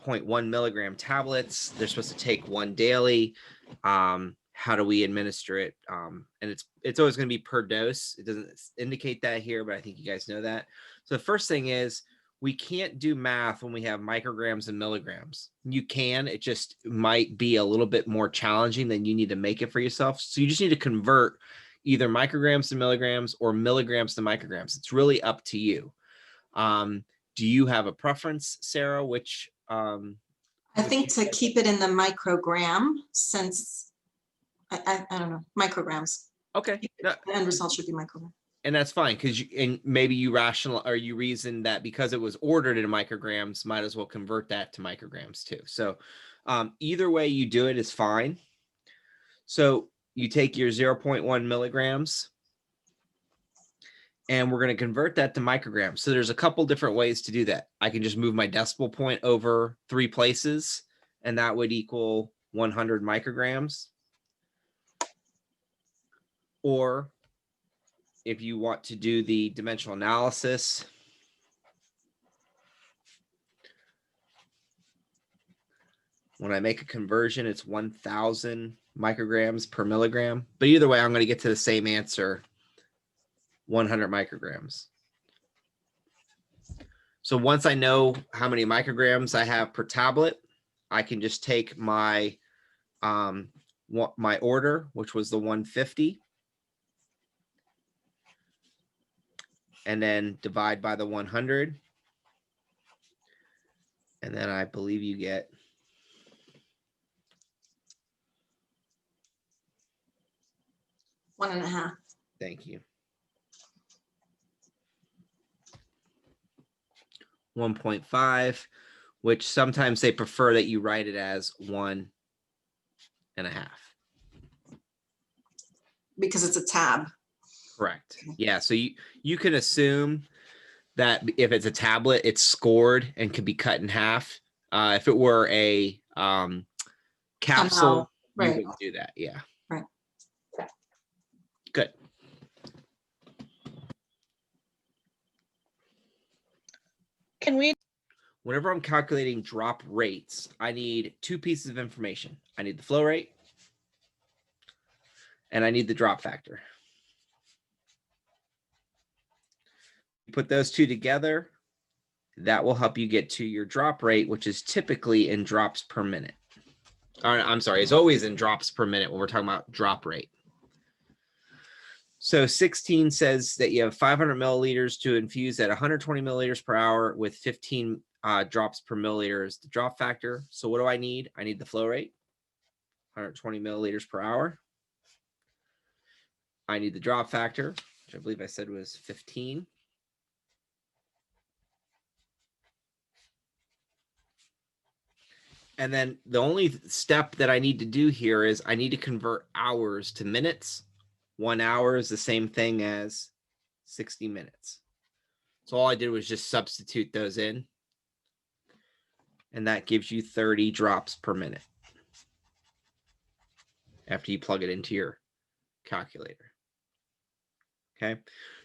0.1 milligram tablets. They're supposed to take one daily. How do we administer it? And it's always going to be per dose. It doesn't indicate that here, but I think you guys know that. So the first thing is we can't do math when we have micrograms and milligrams. You can, it just might be a little bit more challenging than you need to make it for yourself. So you just need to convert either micrograms to milligrams or milligrams to micrograms. It's really up to you. Do you have a preference, Sarah? Which I think to keep it in the microgram, since I don't know, micrograms. Okay. The end result should be microgram. And that's fine, because and maybe you reason that because it was ordered in micrograms, might as well convert that to micrograms too. So either way you do it is fine. So you take your 0.1 milligrams and we're going to convert that to micrograms. So there's a couple different ways to do that. I can just move my decimal point over 3 places, and that would equal 100 micrograms. Or if you want to do the dimensional analysis, when I make a conversion, it's 1,000 micrograms per milligram. But either way, I'm going to get to the same answer, 100 micrograms. So once I know how many micrograms I have per tablet, I can just take my my order, which was the 150, and then divide by the 100. And then I believe you get 1.5. Thank you. 1.5, which sometimes they prefer that you write it as 1.5. Because it's a tab. Correct. Yeah. So you can assume that if it's a tablet, it's scored and can be cut in half. If it were a capsule, right, you wouldn't do that. Yeah. Right. Good. Can we? Whenever I'm calculating drop rates, I need 2 pieces of information. I need the flow rate and I need the drop factor. Put those 2 together, that will help you get to your drop rate, which is typically in drops per minute. I'm sorry, it's always in drops per minute when we're talking about drop rate. So 16 says that you have 500 milliliters to infuse at 120 milliliters per hour with 15 drops per milliliter is the drop factor. So what do I need? I need the flow rate, 120 milliliters per hour. I need the drop factor, which I believe I said was 15. And then the only step that I need to do here is I need to convert hours to minutes. 1 hour is the same thing as 60 minutes. So all I did was just substitute those in. And that gives you 30 drops per minute after you plug it into your calculator. Okay.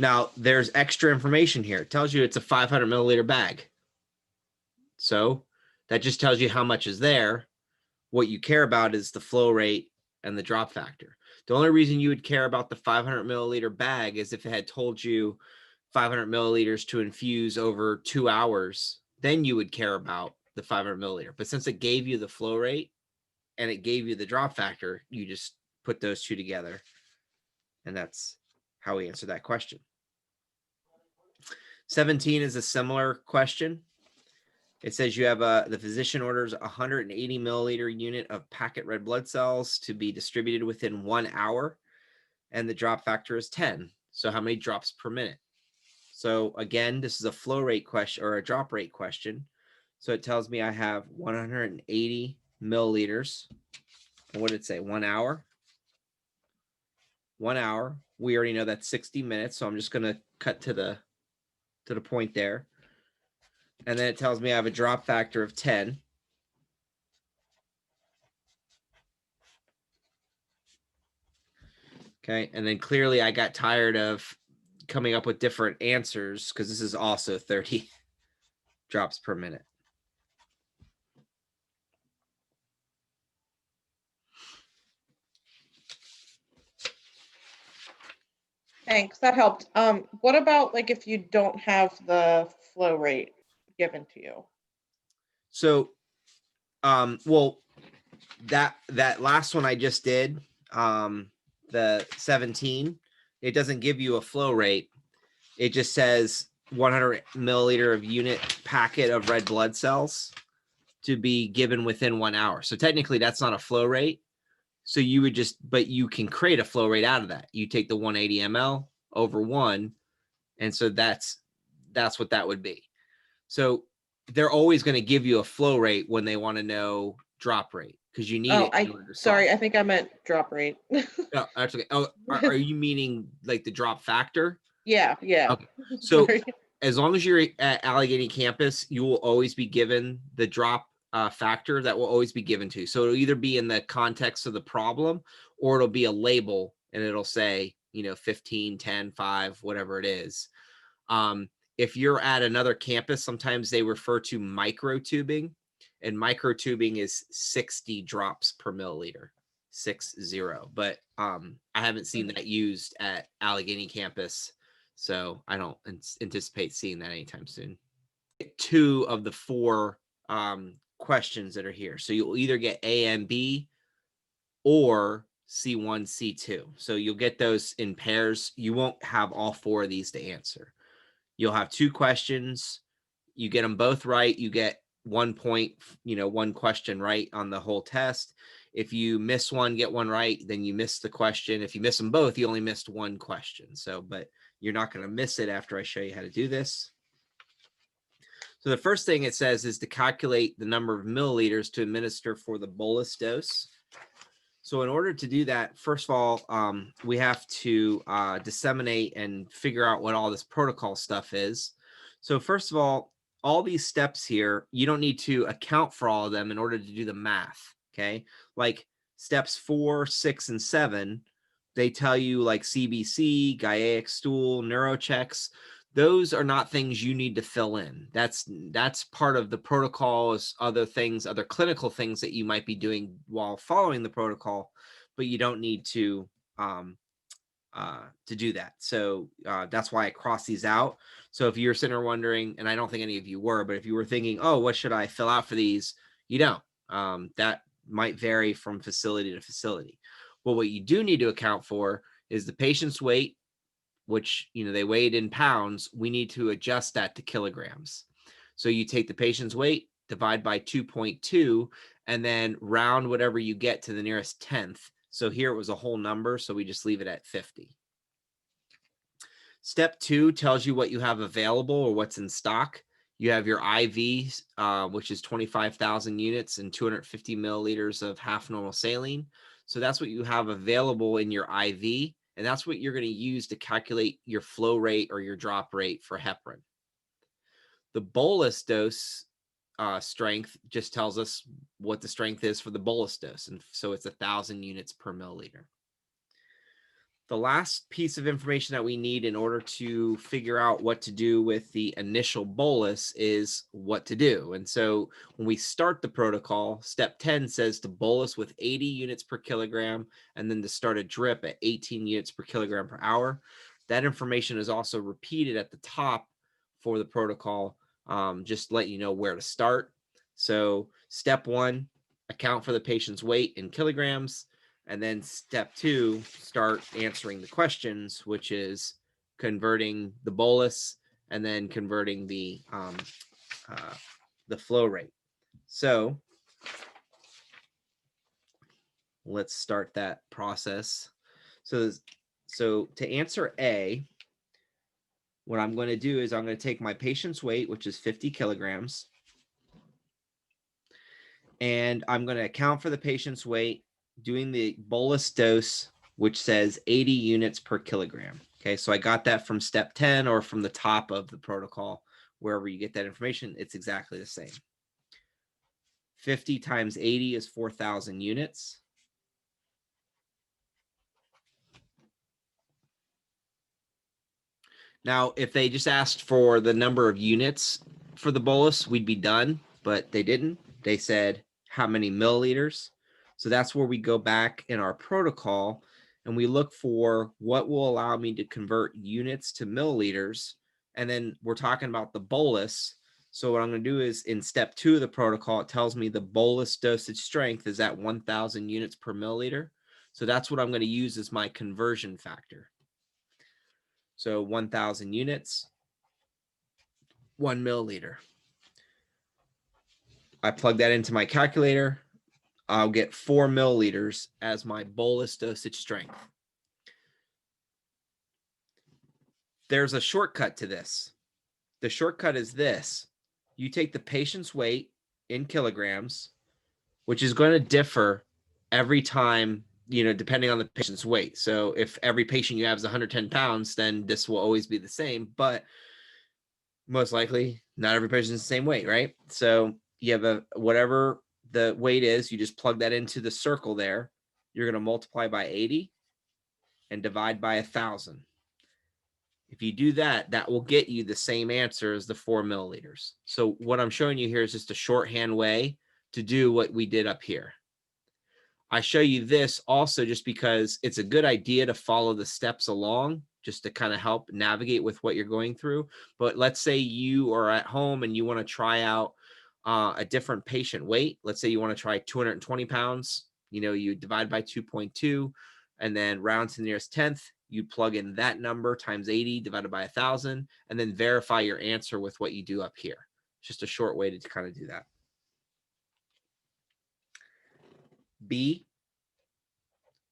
Now there's extra information here. It tells you it's a 500 milliliter bag. So that just tells you how much is there. What you care about is the flow rate and the drop factor. The only reason you would care about the 500 milliliter bag is if it had told you 500 milliliters to infuse over 2 hours, then you would care about the 500 milliliter. But since it gave you the flow rate and it gave you the drop factor, you just put those 2 together. And that's how we answer that question. 17 is a similar question. It says you have the physician orders 180 milliliter unit of packet red blood cells to be distributed within 1 hour, and the drop factor is 10. So how many drops per minute? So again, this is a flow rate question or a drop rate question. So it tells me I have 180 milliliters. And what did it say? 1 hour? 1 hour. We already know that's 60 minutes. So I'm just going to cut to the point there. And then it tells me I have a drop factor of 10. Okay. And then clearly I got tired of coming up with different answers because this is also 30 drops per minute. Thanks, that helped. What about like if you don't have the flow rate given to you? So, well, that last one I just did, the 17, it doesn't give you a flow rate. It just says 100 milliliter of unit packet of red blood cells to be given within 1 hour. So technically that's not a flow rate. So you would just, but you can create a flow rate out of that. You take the 180 ml over 1. And so that's what that would be. So they're always going to give you a flow rate when they want to know drop rate, because you need Oh, it in order to sorry, solve. I think I meant drop rate. No, actually, oh, are you meaning like the drop factor? Yeah, yeah. Okay. So Sorry. as long as you're at Allegheny campus, you will always be given the drop factor that will always be given to you. So it'll either be in the context of the problem, or it'll be a label and it'll say, 15, 10, 5, whatever it is. If you're at another campus, sometimes they refer to microtubing, and microtubing is 60 drops per milliliter, 60. But I haven't seen that used at Allegheny campus, so I don't anticipate seeing that anytime soon. 2 of the 4 questions that are here. So you'll either get A and B or C1, C2. So you'll get those in pairs. You won't have all 4 of these to answer. You'll have 2 questions. You get them both right, you get 1 point, 1 question right on the whole test. If you miss one, get one right, then you miss the question. If you miss them both, you only missed 1 question. So, but you're not going to miss it after I show you how to do this. So the first thing it says is to calculate the number of milliliters to administer for the bolus dose. So in order to do that, first of all, we have to disseminate and figure out what all this protocol stuff is. So first of all these steps here, you don't need to account for all of them in order to do the math, okay? Like steps 4, 6, and 7, they tell you like CBC, Gaiac stool, neurochecks. Those are not things you need to fill in. That's part of the protocols, other things, other clinical things that you might be doing while following the protocol, but you don't need to do that. So that's why I cross these out. So if you're sitting there wondering, and I don't think any of you were, but if you were thinking, oh, what should I fill out for these? You don't. That might vary from facility to facility. Well, what you do need to account for is the patient's weight, which, they weighed in pounds. We need to adjust that to kilograms. So you take the patient's weight, divide by 2.2, and then round whatever you get to the nearest 10th. So here it was a whole number, so we just leave it at 50. Step 2 tells you what you have available or what's in stock. You have your IV, which is 25,000 units and 250 milliliters of half normal saline. So that's what you have available in your IV. And that's what you're going to use to calculate your flow rate or your drop rate for heparin. The bolus dose strength just tells us what the strength is for the bolus dose. And so it's 1,000 units per milliliter. The last piece of information that we need in order to figure out what to do with the initial bolus is what to do. And so when we start the protocol, step 10 says to bolus with 80 units per kilogram, and then to start a drip at 18 units per kilogram per hour. That information is also repeated at the top for the protocol, just to let you know where to start. So step 1, account for the patient's weight in kilograms. And then step 2, start answering the questions, which is converting the bolus and then converting the flow rate. So let's start that process. So to answer A, what I'm going to do is I'm going to take my patient's weight, which is 50 kilograms, and I'm going to account for the patient's weight doing the bolus dose, which says 80 units per kilogram. Okay, so I got that from step 10 or from the top of the protocol, wherever you get that information, it's exactly the same. 50 times 80 is 4,000 units. Now, if they just asked for the number of units for the bolus, we'd be done, but they didn't. They said how many milliliters. So that's where we go back in our protocol and we look for what will allow me to convert units to milliliters. And then we're talking about the bolus. So what I'm going to do is in step 2 of the protocol, it tells me the bolus dosage strength is at 1,000 units per milliliter. So that's what I'm going to use as my conversion factor. So 1,000 units, 1 milliliter. I plug that into my calculator. I'll get 4 milliliters as my bolus dosage strength. There's a shortcut to this. The shortcut is this. You take the patient's weight in kilograms, which is going to differ every time, depending on the patient's weight. So if every patient you have is 110 pounds, then this will always be the same, but most likely not every patient is the same weight, right? So you have whatever the weight is, you just plug that into the circle there. You're going to multiply by 80 and divide by 1,000. If you do that, that will get you the same answer as the 4 milliliters. So what I'm showing you here is just a shorthand way to do what we did up here. I show you this also just because it's a good idea to follow the steps along, just to kind of help navigate with what you're going through. But let's say you are at home and you want to try out a different patient weight. Let's say you want to try 220 pounds. You divide by 2.2 and then round to the nearest tenth. You plug in that number times 80 divided by 1,000 and then verify your answer with what you do up here. It's just a short way to kind of do that. B.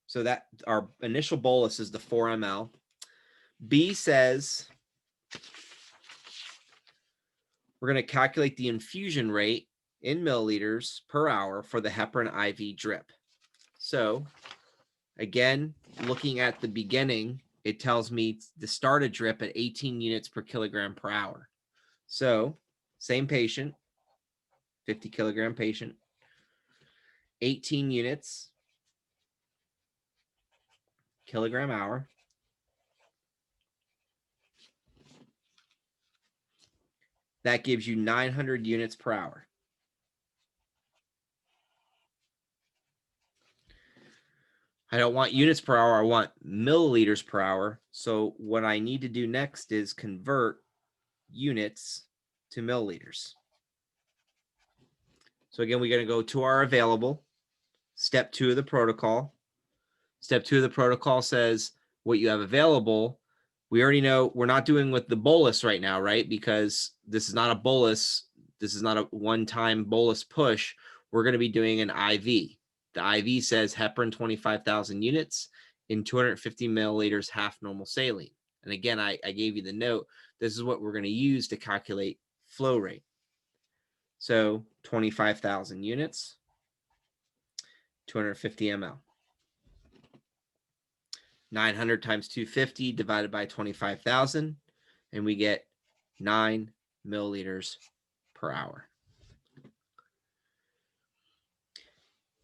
So that our initial bolus is the 4 ml. B says we're going to calculate the infusion rate in milliliters per hour for the heparin IV drip. So again, looking at the beginning, it tells me to start a drip at 18 units per kilogram per hour. So same patient, 50 kilogram patient, 18 units kilogram hour. That gives you 900 units per hour. I don't want units per hour. I want milliliters per hour. So what I need to do next is convert units to milliliters. So again, we're going to go to our available. Step 2 of the protocol. Step 2 of the protocol says what you have available. We already know we're not doing with the bolus right now, right? Because this is not a bolus. This is not a one-time bolus push. We're going to be doing an IV. The IV says heparin 25,000 units in 250 milliliters half normal saline. And again, I gave you the note. This is what we're going to use to calculate flow rate. So 25,000 units, 250 ml. 900 times 250 divided by 25,000, and we get 9 milliliters per hour.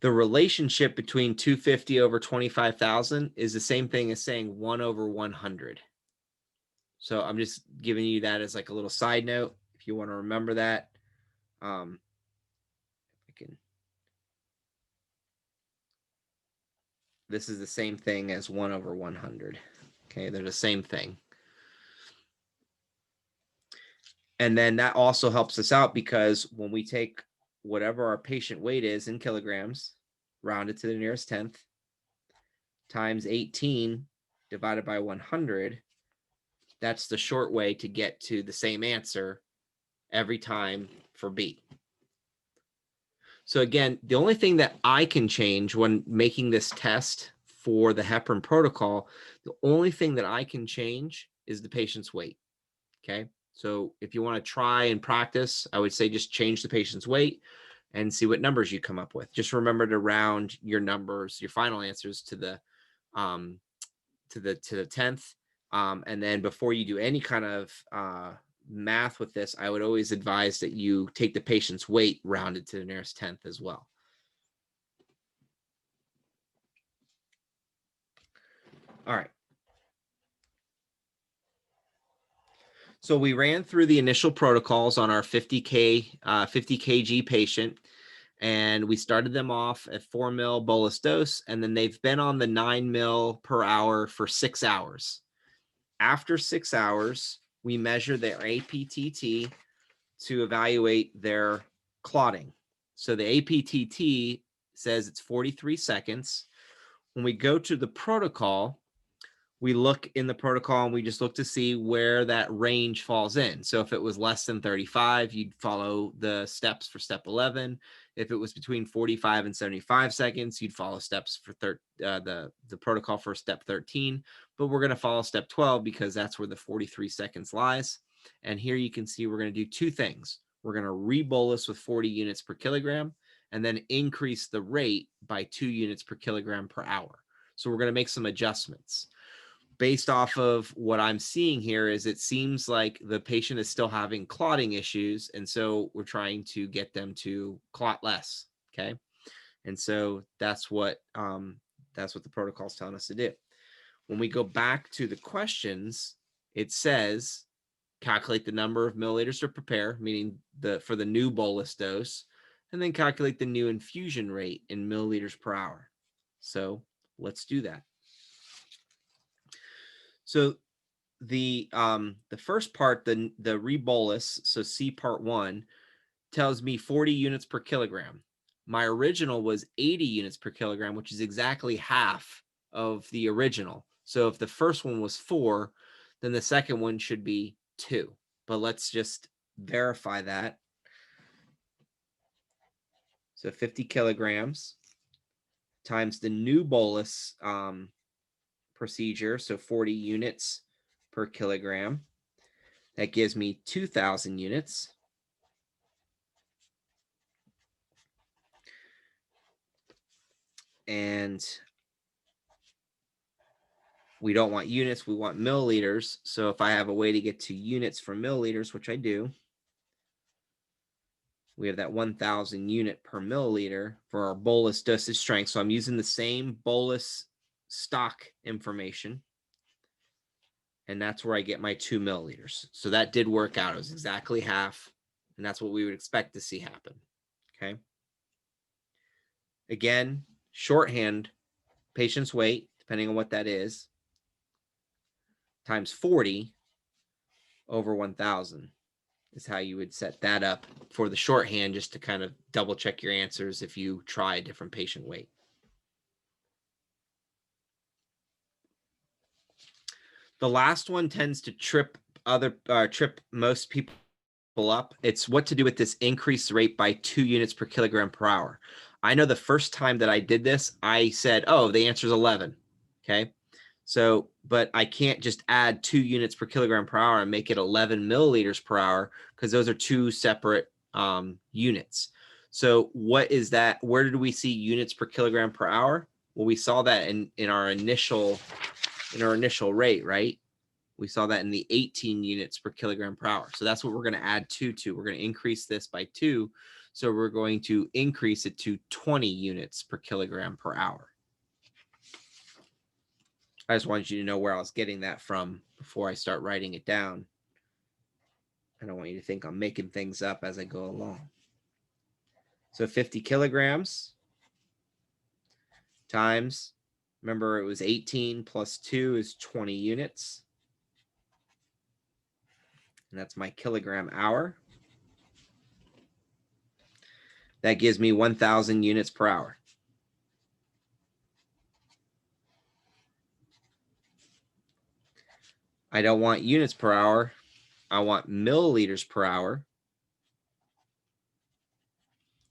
The relationship between 250 over 25,000 is the same thing as saying 1 over 100. So I'm just giving you that as like a little side note if you want to remember that. This is the same thing as 1 over 100. Okay, they're the same thing. And then that also helps us out because when we take whatever our patient weight is in kilograms, round it to the nearest tenth, times 18 divided by 100, that's the short way to get to the same answer every time for B. So again, the only thing that I can change when making this test for the heparin protocol, the only thing that I can change is the patient's weight. Okay. So if you want to try and practice, I would say just change the patient's weight and see what numbers you come up with. Just remember to round your numbers, your final answers to the 10th. And then before you do any kind of math with this, I would always advise that you take the patient's weight rounded to the nearest tenth as well. All right. So we ran through the initial protocols on our 50 kg patient, And we started them off at 4 mil bolus dose, and then they've been on the 9 mil per hour for 6 hours. After 6 hours, we measure their APTT to evaluate their clotting. So the APTT says it's 43 seconds. When we go to the protocol, we look in the protocol and we just look to see where that range falls in. So if it was less than 35, you'd follow the steps for step 11. If it was between 45 and 75 seconds, you'd follow steps for the protocol for step 13. But we're going to follow step 12 because that's where the 43 seconds lies. And here you can see we're going to do two things. We're going to rebolus with 40 units per kilogram and then increase the rate by 2 units per kilogram per hour. So we're going to make some adjustments. Based off of what I'm seeing here is it seems like the patient is still having clotting issues. And so we're trying to get them to clot less. Okay. And so that's what the protocol is telling us to do. When we go back to the questions, it says, calculate the number of milliliters to prepare, meaning for the new bolus dose, and then calculate the new infusion rate in milliliters per hour. So let's do that. So the first part, the rebolus, so C part 1, tells me 40 units per kilogram. My original was 80 units per kilogram, which is exactly half of the original. So if the first one was 4, then the second one should be 2. But let's just verify that. So 50 kilograms times the new bolus procedure, so 40 units per kilogram. That gives me 2,000 units. And we don't want units, we want milliliters. So if I have a way to get to units for milliliters, which I do, we have that 1,000 unit per milliliter for our bolus dosage strength. So I'm using the same bolus stock information. And that's where I get my 2 milliliters. So that did work out. It was exactly half. And that's what we would expect to see happen. Okay. Again, shorthand, patient's weight, depending on what that is, times 40 over 1,000 is how you would set that up for the shorthand, just to kind of double check your answers if you try a different patient weight. The last one tends to trip most people up. It's what to do with this increased rate by 2 units per kilogram per hour. I know the first time that I did this, I said, oh, the answer is 11. Okay. So, but I can't just add 2 units per kilogram per hour and make it 11 milliliters per hour, because those are 2 separate units. So what is that? Where did we see units per kilogram per hour? Well, we saw that in our initial rate, right? We saw that in the 18 units per kilogram per hour. So that's what we're going to add 2 to. We're going to increase this by 2. So we're going to increase it to 20 units per kilogram per hour. I just wanted you to know where I was getting that from before I start writing it down. I don't want you to think I'm making things up as I go along. So 50 kilograms times, remember it was 18 plus 2 is 20 units. And that's my kilogram hour. That gives me 1,000 units per hour. I don't want units per hour. I want milliliters per hour.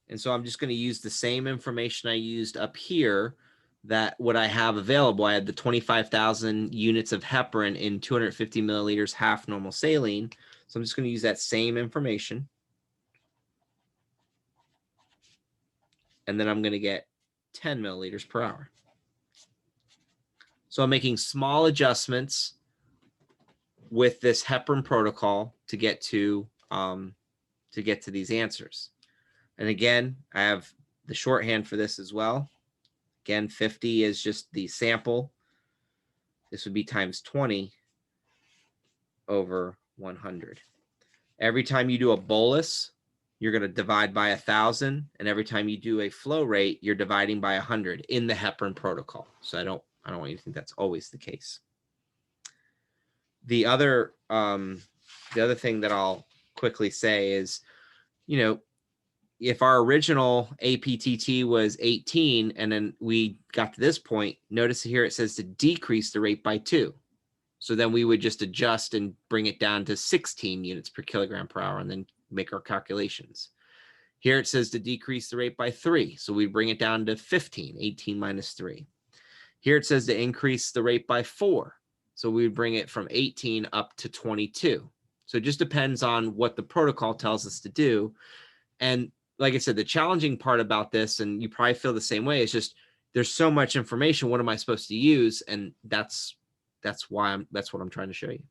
And so I'm just going to use the same information I used up here, that what I have available. I had the 25,000 units of heparin in 250 milliliters, half normal saline. So I'm just going to use that same information. And then I'm going to get 10 milliliters per hour. So I'm making small adjustments with this heparin protocol to get to these answers. And again, I have the shorthand for this as well. Again, 50 is just the sample. This would be times 20 over 100. Every time you do a bolus, you're going to divide by 1,000. And every time you do a flow rate, you're dividing by 100 in the heparin protocol. So I don't want you to think that's always the case. The other thing that I'll quickly say is, you know, if our original APTT was 18 and then we got to this point, notice here it says to decrease the rate by 2. So then we would just adjust and bring it down to 16 units per kilogram per hour and then make our calculations. Here it says to decrease the rate by 3. So we bring it down to 15, 18 minus 3. Here it says to increase the rate by 4. So we would bring it from 18 up to 22. So it just depends on what the protocol tells us to do. And like I said, the challenging part about this, and you probably feel the same way, is just there's so much information. What am I supposed to use? And that's what I'm trying to show you.